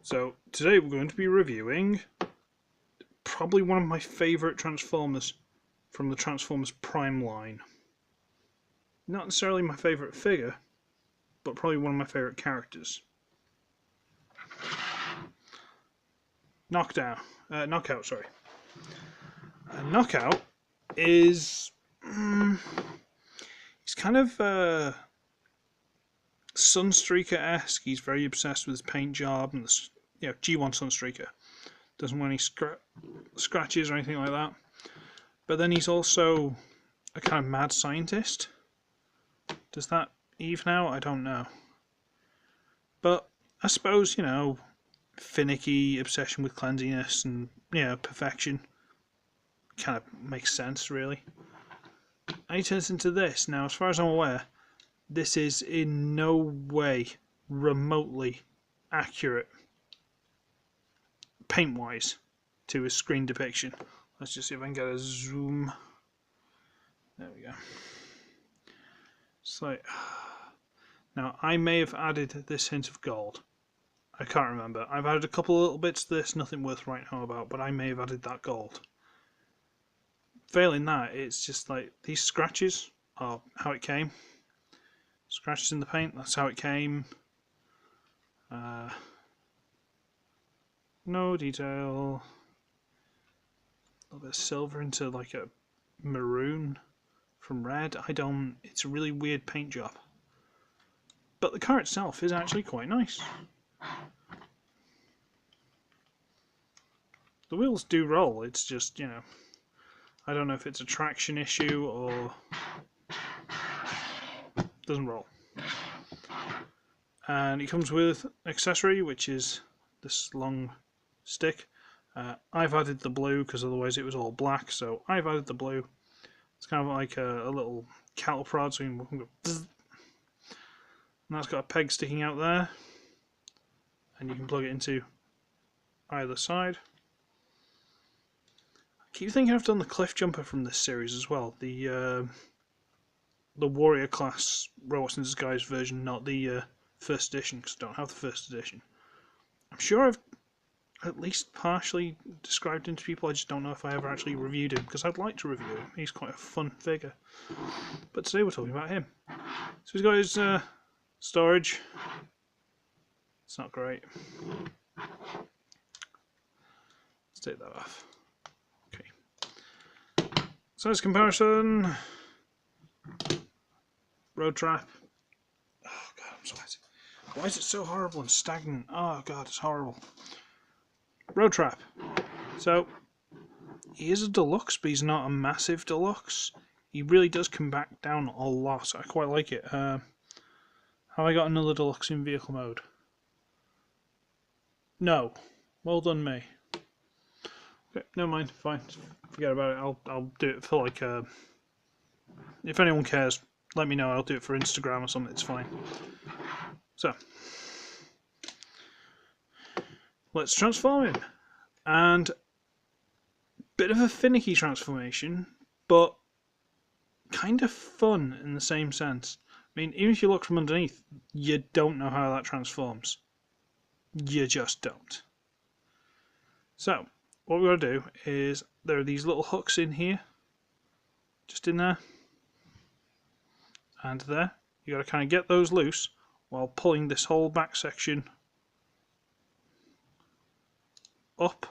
So today we're going to be reviewing probably one of my favourite Transformers from the Transformers Prime line. Not necessarily my favourite figure, but probably one of my favourite characters. Knockout, sorry. Knockout is... he's kind of Sunstreaker-esque. He's very obsessed with his paint job and the G1 Sunstreaker. Doesn't want any scratches or anything like that. But then he's also a kind of mad scientist. Does that even out? I don't know. But I suppose, finicky, obsession with cleanliness and, perfection kind of makes sense, really. And he turns into this. Now, as far as I'm aware, this is in no way remotely accurate paint-wise to his screen depiction. Let's just see if I can get a zoom. There we go. It's like... Now, I may have added this hint of gold. I can't remember. I've added a couple of little bits to this, nothing worth writing home about, but I may have added that gold. Failing that, it's just like these scratches are how it came. Scratches in the paint, that's how it came. No detail. A little bit of silver into like a maroon from red. It's a really weird paint job. But the car itself is actually quite nice. The wheels do roll, it's just, I don't know if it's a traction issue or doesn't roll. And it comes with accessory, which is this long stick. I've added the blue because otherwise it was all black, so I've added the blue. It's kind of like a little cattle prod, so you can go bzz. And that's got a peg sticking out there, and you can plug it into either side. I keep thinking I've done the cliff jumper from this series as well, the warrior class Robots in Disguise version, not the first edition, because I don't have the first edition. I'm sure I've at least partially described him to people, I just don't know if I ever actually reviewed him, because I'd like to review him. He's quite a fun figure. But today we're talking about him. So he's got his storage. It's not great. Let's take that off. Okay. Size comparison. Road trap. Oh god, I'm sweating. Why is it so horrible and stagnant? Oh god, it's horrible. Road trap. So, he is a deluxe, but he's not a massive deluxe. He really does come back down a lot. I quite like it. Have I got another deluxe in vehicle mode? No. Well done, me. Okay, never mind. Fine. Forget about it. I'll do it for like if anyone cares, let me know. I'll do it for Instagram or something. It's fine. So, let's transform him. And bit of a finicky transformation, but kind of fun in the same sense. I mean, even if you look from underneath, you don't know how that transforms. You just don't. So, what we're going to do is, there are these little hooks in here, just in there, and there. You got to kind of get those loose while pulling this whole back section up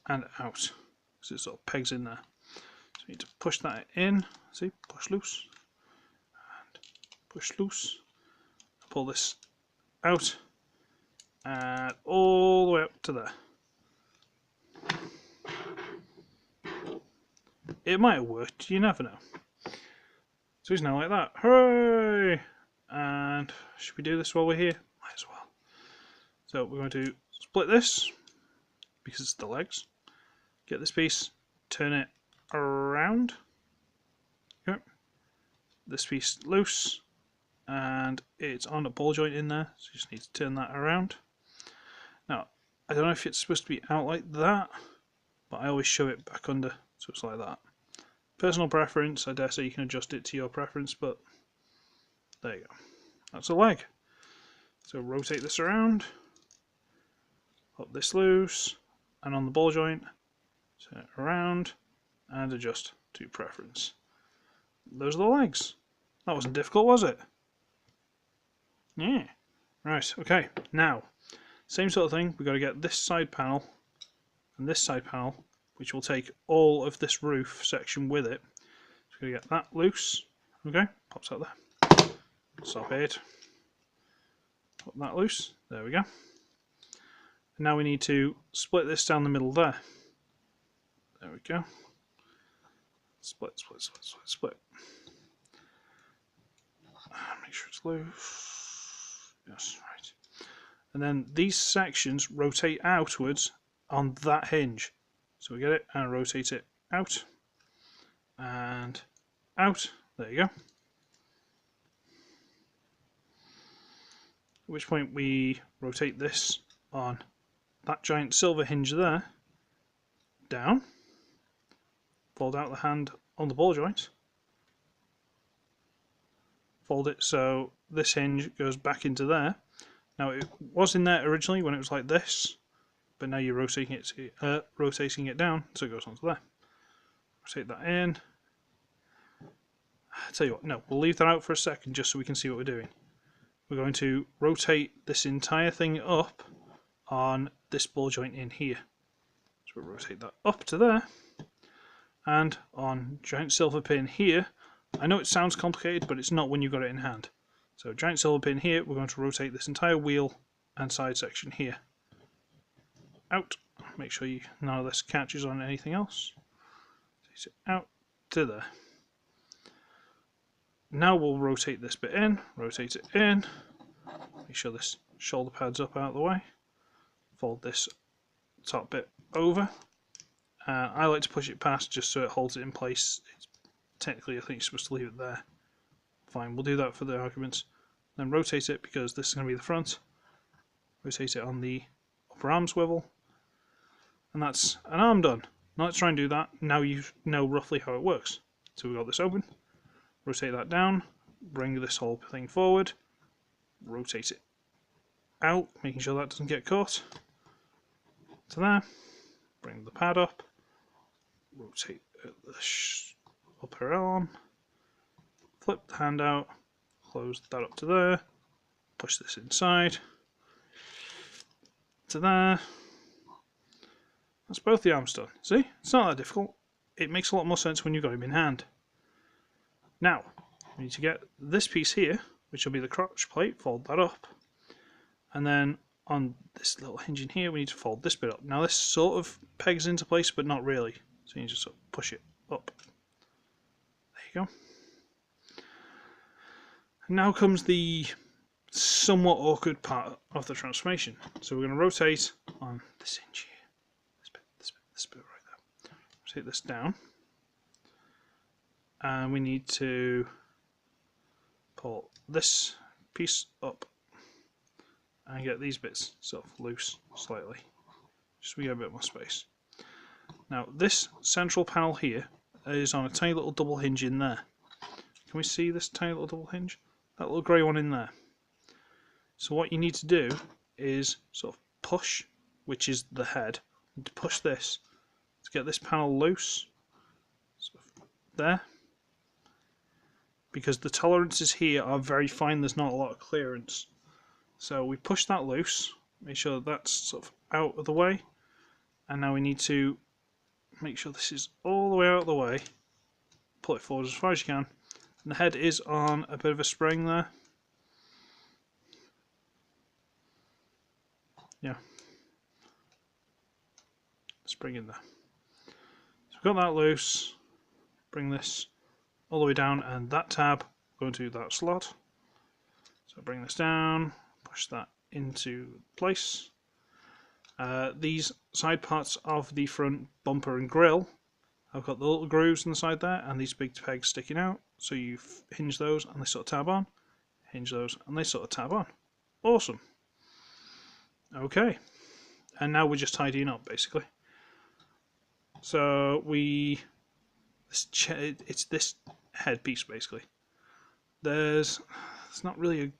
and out, because it sort of pegs in there. So you need to push that in. See, push loose. Push loose, pull this out, and all the way up to there. It might have worked, you never know. So he's now like that. Hooray! And should we do this while we're here? Might as well. So we're going to split this, because it's the legs. Get this piece, turn it around. Okay. This piece loose. And it's on a ball joint in there, so you just need to turn that around. Now, I don't know if it's supposed to be out like that, but I always shove it back under, so it's like that. Personal preference, I dare say you can adjust it to your preference, but there you go. That's a leg. So rotate this around, pop this loose, and on the ball joint, turn it around and adjust to preference. Those are the legs. That wasn't difficult, was it? Yeah. Right, okay. Now, same sort of thing. We've got to get this side panel and this side panel, which will take all of this roof section with it. So we're going to get that loose. Okay, pops out there. Stop it. Pop that loose. There we go. And now we need to split this down the middle there. There we go. Split, split, split, split, split. Make sure it's loose. Yes, right. And then these sections rotate outwards on that hinge. So we get it and rotate it out and out. There you go. At which point we rotate this on that giant silver hinge there, down, fold out the hand on the ball joint, fold it so this hinge goes back into there. Now it was in there originally when it was like this, but now you're rotating it down so it goes onto there. Rotate that in. I'll tell you what, no, we'll leave that out for a second just so we can see what we're doing. We're going to rotate this entire thing up on this ball joint in here. So we'll rotate that up to there, and on giant silver pin here. I know it sounds complicated, but it's not when you've got it in hand. So giant silver pin here, we're going to rotate this entire wheel and side section here. Out. Make sure none of this catches on anything else. Rotate it out to there. Now we'll rotate this bit in, rotate it in, make sure this shoulder pad's up out of the way, fold this top bit over. I like to push it past just so it holds it in place. Technically I think you're supposed to leave it there. Fine, we'll do that for the arguments. Then rotate it because this is going to be the front. Rotate it on the upper arm swivel. And that's an arm done. Now let's try and do that. Now you know roughly how it works. So we've got this open. Rotate that down, bring this whole thing forward, rotate it out, making sure that doesn't get caught, to there, bring the pad up, rotate the upper arm, flip the hand out, close that up to there, push this inside, to there. That's both the arms done. See? It's not that difficult. It makes a lot more sense when you've got him in hand. Now, we need to get this piece here, which will be the crotch plate, fold that up. And then on this little hinge in here, we need to fold this bit up. Now this sort of pegs into place, but not really. So you just sort of push it up. There you go. And now comes the somewhat awkward part of the transformation. So we're going to rotate on this hinge here. This bit right there. Rotate this down. And we need to pull this piece up and get these bits sort of loose slightly, just so we get a bit more space. Now this central panel here is on a tiny little double hinge in there. Can we see this tiny little double hinge? That little grey one in there. So what you need to do is sort of push, which is the head, and to push this to get this panel loose, sort of there. Because the tolerances here are very fine, there's not a lot of clearance. So we push that loose, make sure that's sort of out of the way, and now we need to make sure this is all the way out of the way, pull it forward as far as you can, and the head is on a bit of a spring there. Yeah. Spring in there. So we've got that loose, bring this all the way down, and that tab going to that slot. So bring this down, push that into place. These side parts of the front bumper and grille have got the little grooves on the side there and these big pegs sticking out. So you hinge those and they sort of tab on, hinge those and they sort of tab on. Awesome. Okay, and now we're just tidying up basically. So it's this head piece basically. There's not really a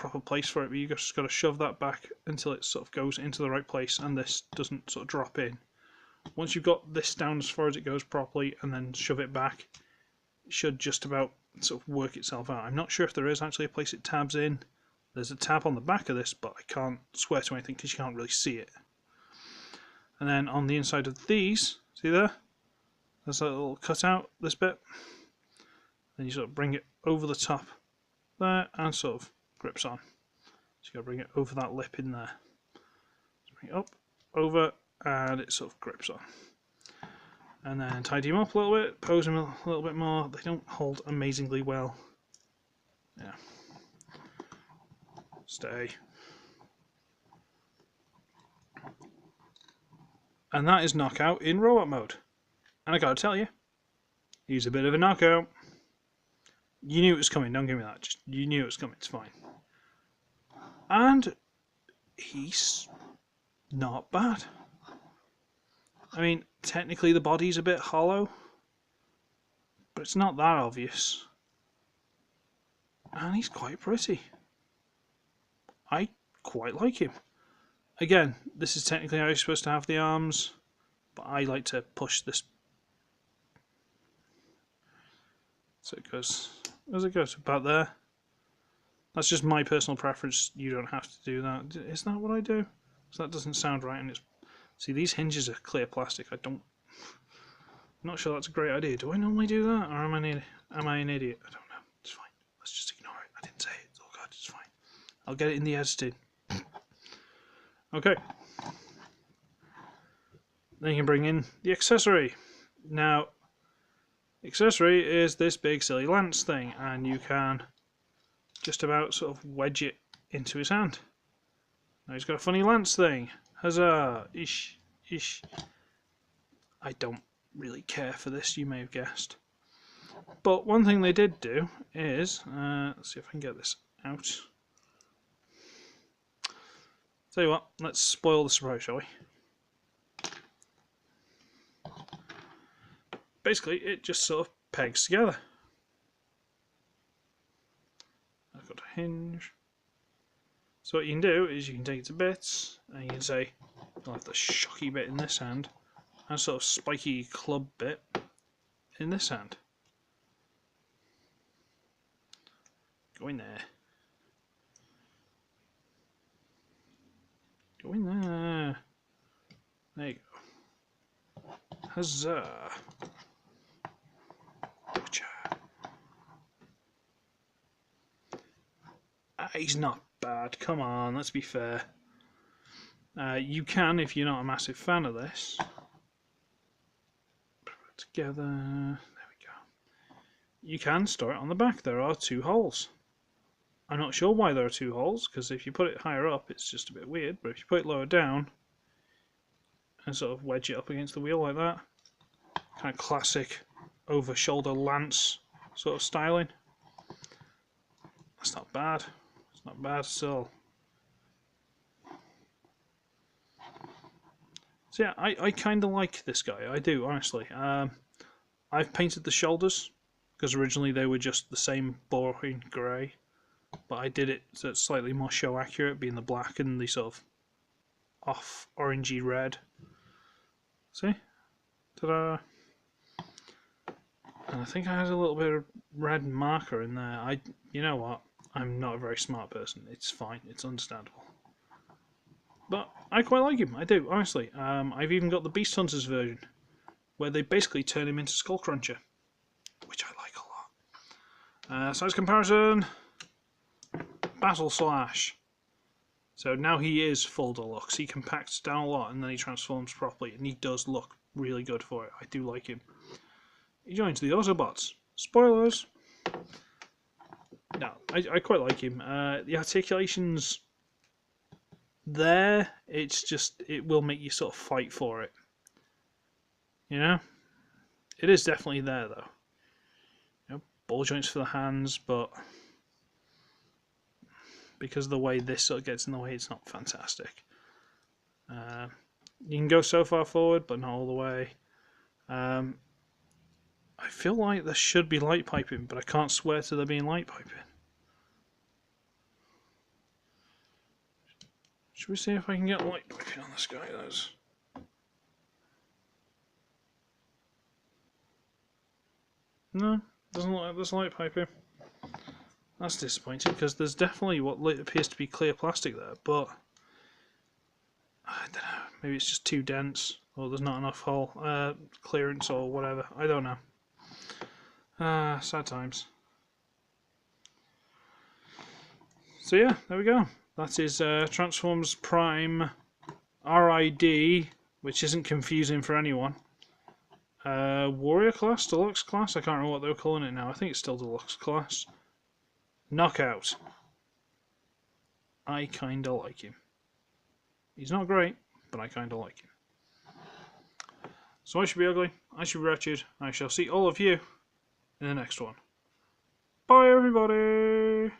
proper place for it, but you just got to shove that back until it sort of goes into the right place and this doesn't sort of drop in. Once you've got this down as far as it goes properly and then shove it back, it should just about sort of work itself out. I'm not sure if there is actually a place it tabs in. There's a tab on the back of this, but I can't swear to anything because you can't really see it. And then on the inside of these, see there? There's a little cutout, this bit. Then you sort of bring it over the top there and sort of grips on. So you got to bring it over that lip in there. So bring it up, over, and it sort of grips on. And then tidy them up a little bit, pose them a little bit more. They don't hold amazingly well. Yeah. Stay. And that is knockout in robot mode. And I gotta tell you, he's a bit of a knockout. You knew it was coming, don't give me that. You knew it was coming, it's fine. And he's not bad. I mean, technically the body's a bit hollow, but it's not that obvious. And he's quite pretty. I quite like him. Again, this is technically how you're supposed to have the arms, but I like to push this. So it goes, as it goes, about there. That's just my personal preference. You don't have to do that. Is that what I do? So that doesn't sound right. And it's, see, these hinges are clear plastic. I'm not sure that's a great idea. Do I normally do that, or am I an idiot? I don't know. It's fine. Let's just ignore it. I didn't say it. Oh God, it's fine. I'll get it in the editing. Okay. Then you can bring in the accessory. Now, the accessory is this big silly lance thing, and you can just about sort of wedge it into his hand. Now he's got a funny lance thing. Huzzah! Ish, ish. I don't really care for this, you may have guessed. But one thing they did do is, let's see if I can get this out. Tell you what, let's spoil the surprise, shall we? Basically, it just sort of pegs together. I've got a hinge. So what you can do is you can take it to bits, and you can say, I'll have the shocky bit in this hand, and a sort of spiky club bit in this hand. Go in there. Go in there. There you go. Huzzah. Gotcha. He's not bad. Come on, let's be fair. You can, if you're not a massive fan of this, put it together. There we go. You can store it on the back. There are two holes. I'm not sure why there are two holes, because if you put it higher up, it's just a bit weird. But if you put it lower down and sort of wedge it up against the wheel like that, kind of classic over-shoulder lance sort of styling. That's not bad. It's not bad at all. So yeah, I kind of like this guy. I do, honestly. I've painted the shoulders, because originally they were just the same boring grey. But I did it so it's slightly more show accurate, being the black and the sort of off orangey red. See? Ta-da! And I think I had a little bit of red marker in there. You know what? I'm not a very smart person. It's fine. It's understandable. But I quite like him. I do, honestly. I've even got the Beast Hunters version, where they basically turn him into Skullcruncher, which I like a lot. Size comparison. Battle Slash. So now he is full deluxe. He compacts down a lot and then he transforms properly, and he does look really good for it. I do like him. He joins the Autobots. Spoilers. No, I quite like him. The articulation's there. It's just, it will make you sort of fight for it. You know? It is definitely there though. You know, ball joints for the hands, but because of the way this sort of gets in the way, it's not fantastic. You can go so far forward, but not all the way. I feel like there should be light piping, but I can't swear to there being light piping. Should we see if I can get light piping on this guy? No, doesn't look like there's light piping. That's disappointing because there's definitely what appears to be clear plastic there, but I don't know. Maybe it's just too dense, or there's not enough hole clearance, or whatever. I don't know. Sad times. So yeah, there we go. That is Transformers Prime RID, which isn't confusing for anyone. Warrior class, deluxe class. I can't remember what they were calling it now. I think it's still deluxe class. Knockout. I kinda like him. He's not great, but I kinda like him. So I should be ugly. I should be wretched. I shall see all of you in the next one. Bye, everybody.